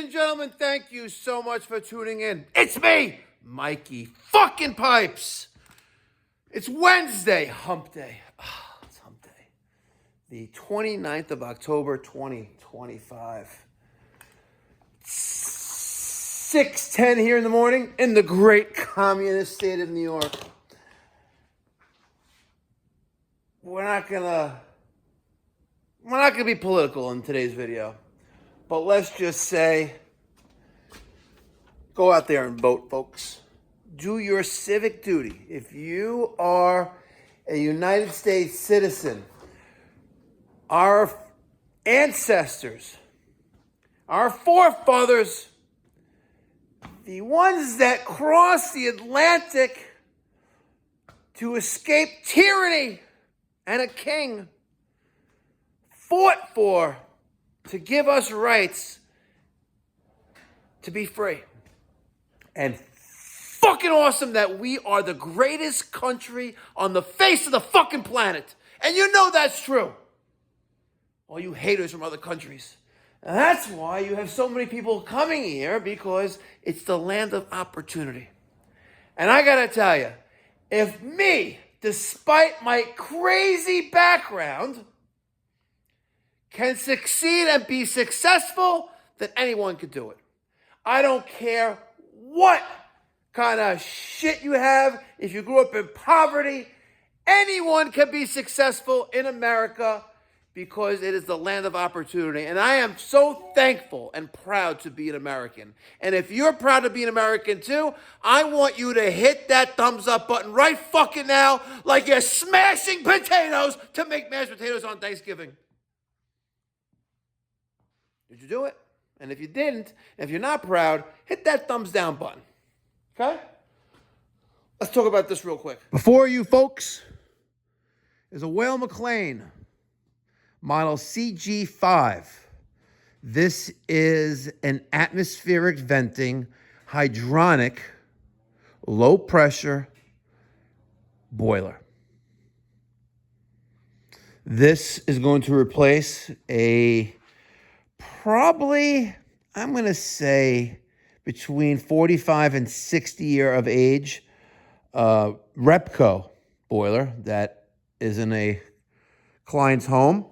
and gentlemen, thank you so much for tuning in. It's me, Mikey fucking Pipes. It's Wednesday, Hump Day. It's Hump Day. The 29th of October, 2025. 6:10 here in the morning in the great communist state of New York. We're not gonna be political in today's video. But let's just say, go out there and vote, folks. Do your civic duty. If you are a United States citizen, our ancestors, our forefathers, the ones that crossed the Atlantic to escape tyranny and a king, fought for to give us rights to be free. And fucking awesome that we are the greatest country on the face of the fucking planet. And you know that's true. All you haters from other countries. And that's why you have so many people coming here, because it's the land of opportunity. And I gotta tell you, if me, despite my crazy background, can succeed and be successful, then anyone can do it. I don't care what kind of shit you have. If you grew up in poverty, anyone can be successful in America because it is the land of opportunity. And I am so thankful and proud to be an American. And if you're proud to be an American too, I want you to hit that thumbs up button right fucking now, like you're smashing potatoes to make mashed potatoes on Thanksgiving. Did you do it? And if you didn't, if you're not proud, hit that thumbs down button. Okay? Let's talk about this real quick. Before you folks is a Weil-McLain model CGa5. This is an atmospheric venting, hydronic, low pressure boiler. This is going to replace a probably, I'm going to say, between 45 and 60 year of age Repco boiler that is in a client's home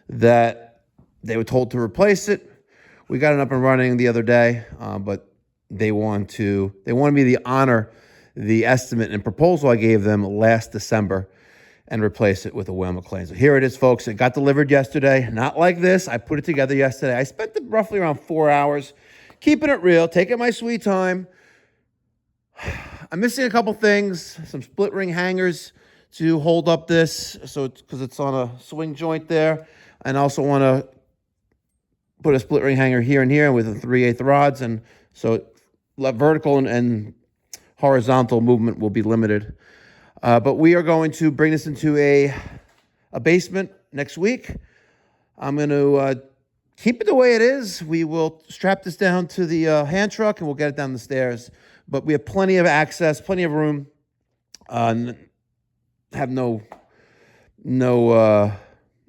that they were told to replace it. We got it up and running the other day, but they want me to honor the estimate and proposal I gave them last December and replace it with a Weil-McLain. So here it is, folks. It got delivered yesterday. Not like this. I put it together yesterday. I spent roughly around 4 hours, keeping it real, taking my sweet time. I'm missing a couple things, some split ring hangers to hold up this, so because it's on a swing joint there. And I also want to put a split ring hanger here and here with the 3/8 rods, and so vertical and horizontal movement will be limited. But we are going to bring this into a basement next week. I'm going to keep it the way it is. We will strap this down to the hand truck and we'll get it down the stairs. But we have plenty of access, plenty of room. Have no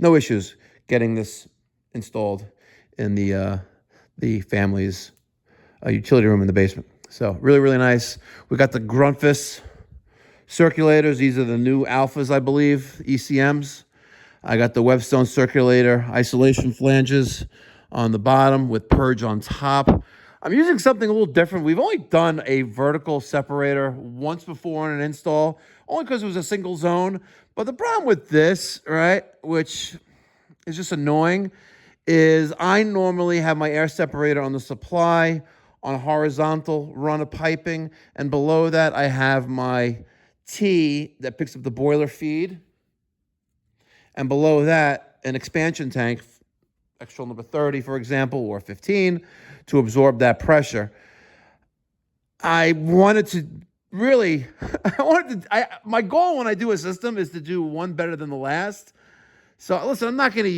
issues getting this installed in the family's utility room in the basement. So really, really nice. We got the Grundfos circulators. These are the new alphas, I believe, ECMs. I got the Webstone circulator isolation flanges on the bottom with purge on top. I'm using something a little different. We've only done a vertical separator once before in an install, only because it was a single zone. But the problem with this, right, which is just annoying, is I normally have my air separator on the supply on a horizontal run of piping, and below that I have my T that picks up the boiler feed, and below that an expansion tank, extra number 30 for example, or 15, to absorb that pressure. I wanted to really, my goal when I do a system is to do one better than the last. So listen, I'm not going to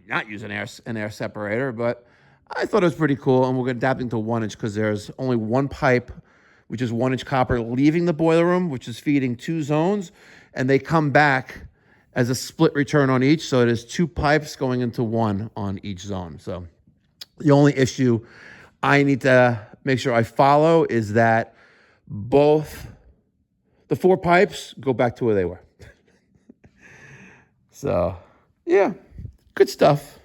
not use an air separator, but I thought it was pretty cool, and we're adapting to 1 inch because there's only one pipe, which is 1 inch copper, leaving the boiler room, which is feeding 2 zones, and they come back as a split return on each. So it is 2 pipes going into 1 on each zone. So The only issue I need to make sure I follow is that both the 4 pipes go back to where they were. So, yeah, good stuff.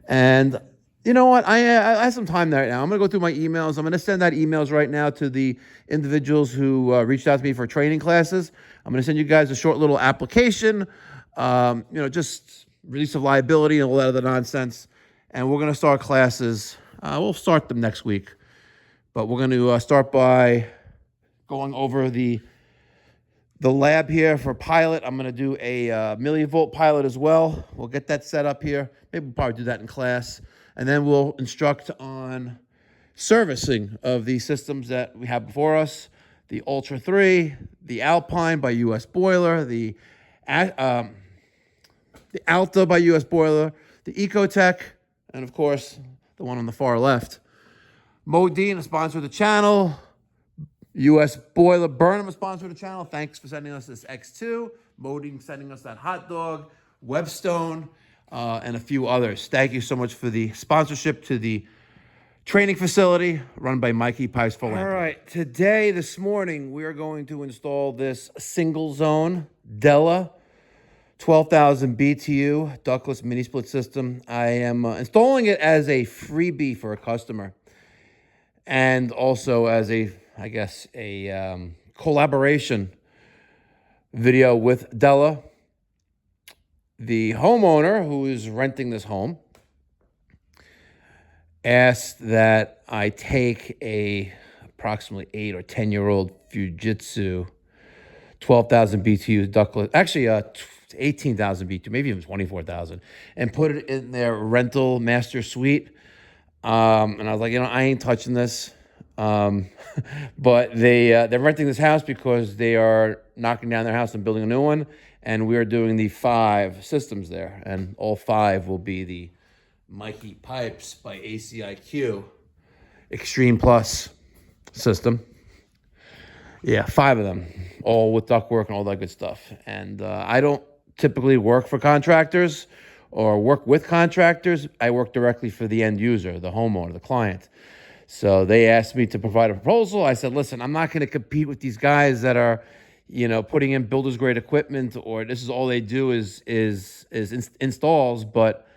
And you know what? I have some time right now. I'm going to go through my emails. I'm going to send out emails right now to the individuals who reached out to me for training classes. I'm going to send you guys a short little application, just release of liability and all that other nonsense. And we're going to start classes. We'll start them next week. But we're going to start by going over the lab here for pilot. I'm going to do a millivolt pilot as well. We'll get that set up here. Maybe we'll probably do that in class. And then we'll instruct on servicing of the systems that we have before us. The Ultra 3, the Alpine by US Boiler, the Alta by US Boiler, the Ecotech, and of course, the one on the far left. Modine, a sponsor of the channel. US Boiler Burnham, a sponsor of the channel. Thanks for sending us this X2. Modine sending us that hot dog. Webstone, and a few others. Thank you so much for the sponsorship to the training facility run by Mikey Pipes Philanthropy. All right, this morning, we are going to install this single zone Della 12,000 BTU ductless mini split system. I am installing it as a freebie for a customer, and also as a collaboration video with Della. The homeowner who is renting this home asked that I take a approximately 8 or 10-year-old Fujitsu 12,000 BTU ductless, actually 18,000 BTU, maybe even 24,000, and put it in their rental master suite. And I was like, I ain't touching this. But they're renting this house because they are knocking down their house and building a new one. And we are doing the 5 systems there. And all 5 will be the Mikey Pipes by ACIQ Extreme Plus system. Yeah, 5 of them, all with ductwork and all that good stuff. And I don't typically work for contractors or work with contractors. I work directly for the end user, the homeowner, the client. So they asked me to provide a proposal. I said, listen, I'm not going to compete with these guys that are, putting in builder's grade equipment, or this is all they do is installs. But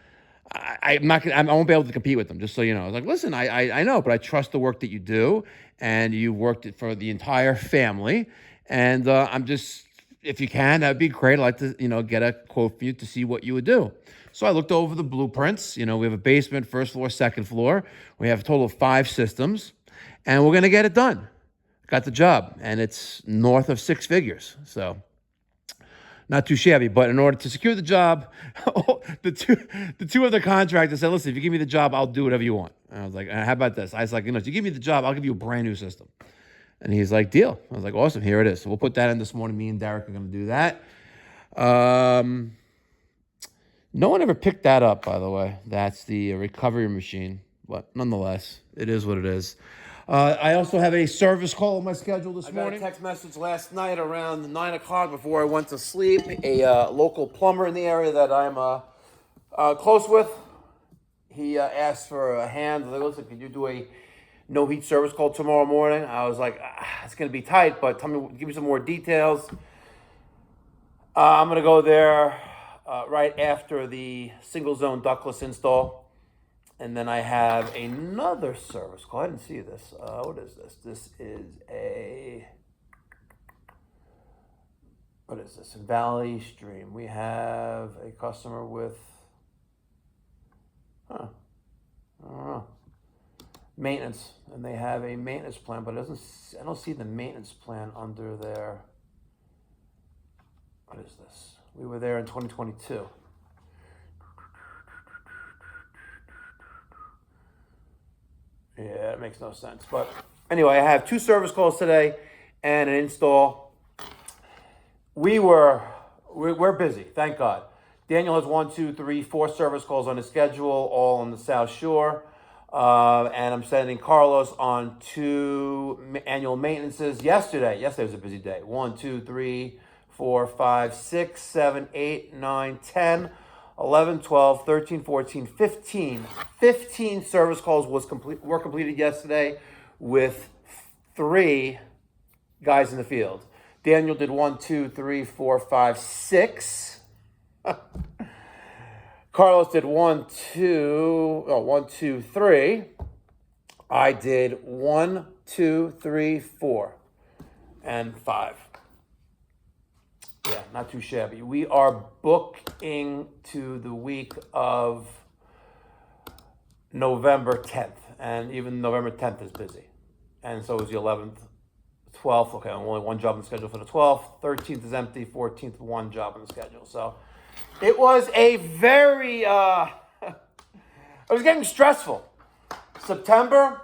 I won't be able to compete with them. Just so you know, I was like, listen, I know, but I trust the work that you do, and you worked it for the entire family. And I'm just, if you can, that'd be great. I'd like to, get a quote for you to see what you would do. So I looked over the blueprints. We have a basement, first floor, second floor. We have a total of 5 systems, and we're going to get it done. Got the job, and it's north of 6 figures. So not too shabby, but in order to secure the job, the two other contractors said, listen, if you give me the job, I'll do whatever you want. And I was like, how about this? I was like, if you give me the job, I'll give you a brand new system. And he's like, deal. I was like, awesome, here it is. So we'll put that in this morning. Me and Derek are going to do that. No one ever picked that up, by the way. That's the recovery machine. But nonetheless, it is what it is. I also have a service call on my schedule this morning. I got a text message last night around 9 o'clock before I went to sleep. A local plumber in the area that I'm close with. He asked for a hand. I was like, listen, could you do a no heat service call tomorrow morning? I was like, it's going to be tight, but give me some more details. I'm going to go there right after the single zone ductless install. And then I have another service call. I didn't see this. What is this? This is what is this? In Valley Stream. We have a customer with, I don't know, maintenance. And they have a maintenance plan, but I don't see the maintenance plan under there. What is this? We were there in 2022. Yeah, it makes no sense. But anyway, I have 2 service calls today and an install. We're busy, thank God. Daniel has 1, 2, 3, 4 service calls on his schedule, all on the South Shore. And I'm sending Carlos on 2 annual maintenances. Yesterday was a busy day. 1, 2, 3, 4, 5, 6, 7, 8, 9, 10. 11, 12, 13, 14, 15. 15 service calls were completed yesterday with 3 guys in the field. Daniel did 1, 2, 3, 4, 5, 6. Carlos did 1, 2, 3. I did 1, 2, 3, 4, and 5. Yeah, not too shabby. We are booking to the week of November 10th, and even November 10th is busy. And so is the 11th, 12th. Okay, only one job on the schedule for the 12th. 13th is empty. 14th, one job on the schedule. So it was a very, it was getting stressful. September,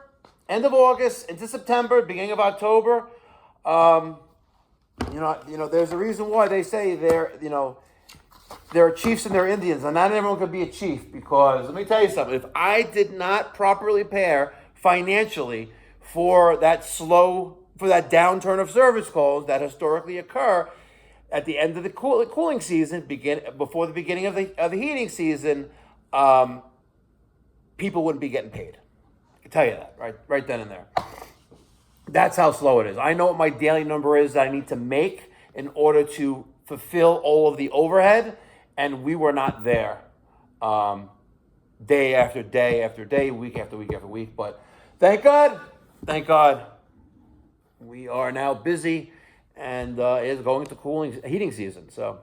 end of August, into September, beginning of October. There's a reason why they say there are chiefs and there are Indians, and not everyone could be a chief, because let me tell you something. If I did not properly prepare financially for that downturn of service calls that historically occur at the end of the cooling season, before the beginning of the heating season, people wouldn't be getting paid. I can tell you that right then and there. That's how slow it is. I know what my daily number is that I need to make in order to fulfill all of the overhead, and we were not there day after day after day, week after week after week. But thank God, we are now busy, and it is going into heating season. So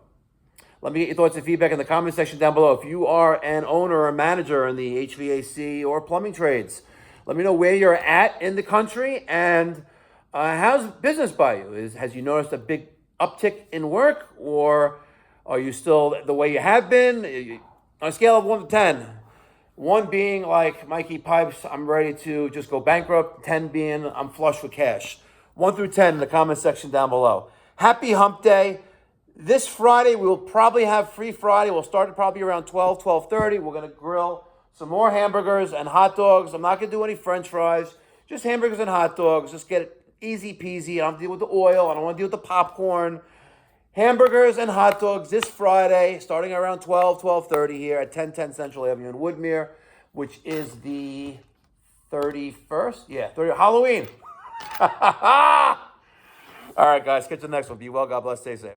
let me get your thoughts and feedback in the comment section down below. If you are an owner or manager in the HVAC or plumbing trades, let me know where you're at in the country, and how's business by you? Has you noticed a big uptick in work, or are you still the way you have been? On a scale of 1 to 10, 1 being like Mikey Pipes, I'm ready to just go bankrupt, 10 being I'm flush with cash. 1 through 10 in the comment section down below. Happy Hump Day. This Friday, we'll probably have Free Friday. We'll start at probably around 12:30. We're going to grill some more hamburgers and hot dogs. I'm not going to do any French fries. Just hamburgers and hot dogs. Just get it easy peasy. I don't have to deal with the oil. I don't want to deal with the popcorn. Hamburgers and hot dogs this Friday, starting around 12:30 here at 1010 Central Avenue in Woodmere, which is the 31st? Yeah, Halloween. All right, guys, catch you the next one. Be well. God bless. Stay safe.